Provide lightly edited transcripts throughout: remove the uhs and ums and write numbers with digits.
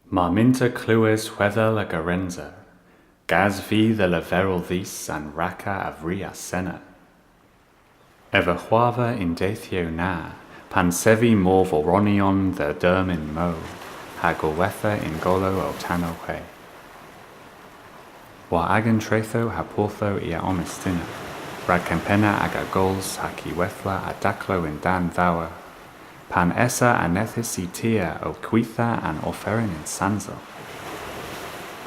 Ma minter clues whether la garenza, gas vi the leverel vis and raka avria Senar. Ever huava in dethio na, pan sevi mor Vorvoren the dermin mo, hagolwetha in golo otano he. Wa agan tretho hapultho ia omestina, rag campena aga gols haki wethla adaklo in dan thawa, pan essa anethis itia o quitha an offering in sanzo.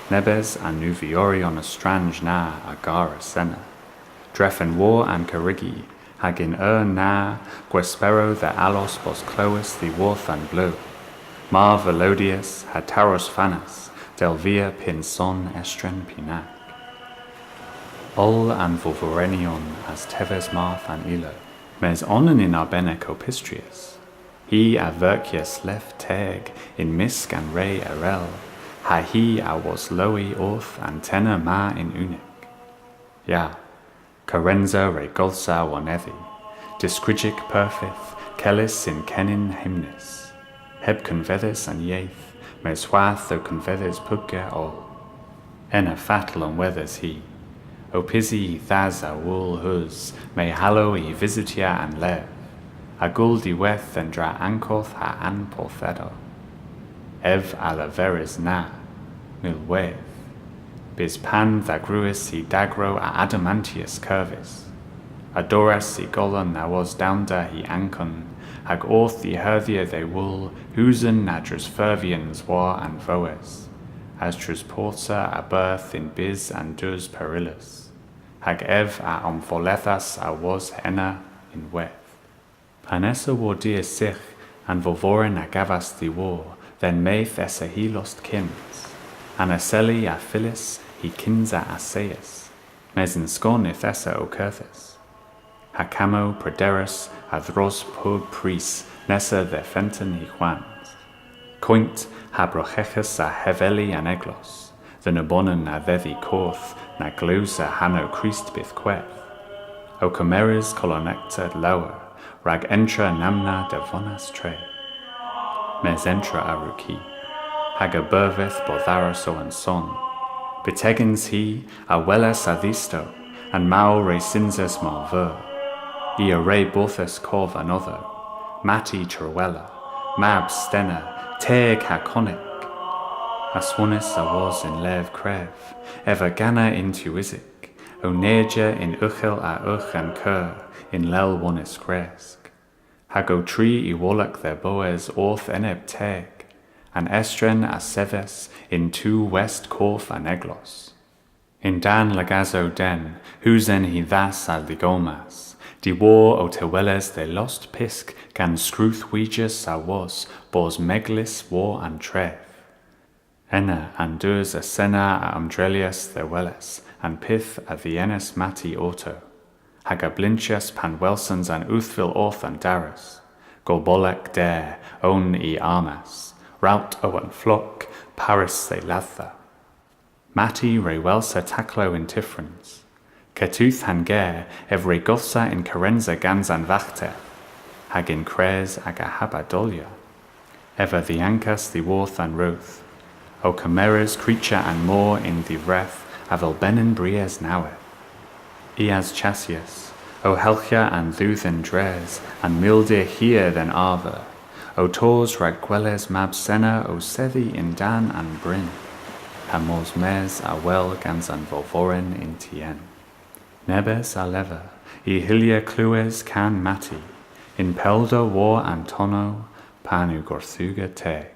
Nebes an nuviori on a strange na agara Senar, drefen war an carigi, hagin na guespero the alos bos clois the worth and blue, mar velodius hataros fanas, del via pin son estren pinac. Ol an Vorvoren as teves marth an ilo, mes onen in arbene copistrius, he a vercius lef teg in misk and ray arel, ha he a was loi orth and tenor ma in unic. Ja, carenza re golsa wanethi, discrigic perfith, celis in kenin hymnis, heb convedis an yaeth, mes wath o convedis pugge ol. Enna fatal on weathers he, o pisi thas a wool hus, me hallow I visitia and lev, a gul diweth and dra ankoth ha an porthedo. Ev ala veris na, mil weth, bis pan thagruis I dagro a adamantius curvis, adoras I golon na was downda I ankon, hag orth I herthia they wool, husen nadras fervians war and voes, as transporta a birth in biz and dus perilous, hag ev a omfolethas a was henna in weth. Panessa war dia sich, and Vorvoren a gavas the war, then maith essa he lost kins, and aseli a philis he kinza aseus, mes in scornith essa o curthis. Hacamo prederus athros pub pris nessa the fenton he juans. Coint habrochechus a heveli an eglos, the nabonen a vethi corth, na glus a hano Christ bith queth. O comeris colonecta lower, rag entra namna devonas tre. Mes entra aruki, haga burveth botharaso and son. Betegins he a welas adhisto, and mao re sinzes malver. I a re bothus corv another, mati terwella, mab stena, teg haconic. Aswonis a was in lev crev, ever gana intuisic, o neja in uchel a uch and cur, in lel wonis cresk. Hago tree I wallach their boes orth eneb teg, and estren a seves in two west corf and eglos. In dan lagazo den, husen he thas a ligomas, di war o teweles they lost pisk gan scruth weges a was, bos meglis war and trev. Enna and dus a Senar a umdrelius their weles, and pith a vienes mati auto. Haga blintius pan welsons and uthvil orth and darus, golbolek dare, own I armas, rout o an flock, paris they latha. Mati re welsa taclo in tifrens, ketuth hanger, evre gothsa in carenza ganzan vachte, hag in cres aga habadolia, ever the ancas the worth and ruth, o cameras creature and more in the wreath, avel benin bries noweth. Ias chasius, o helchia and thuthen dres, and milde here than arver, o tors ragqueles mab Senar o sethi in dan and brin, hamos mes a well gans an Vorvoren in tien. Nebes a lever, I hilia clues can mati, in peldo war antono, panu gorthuga teg.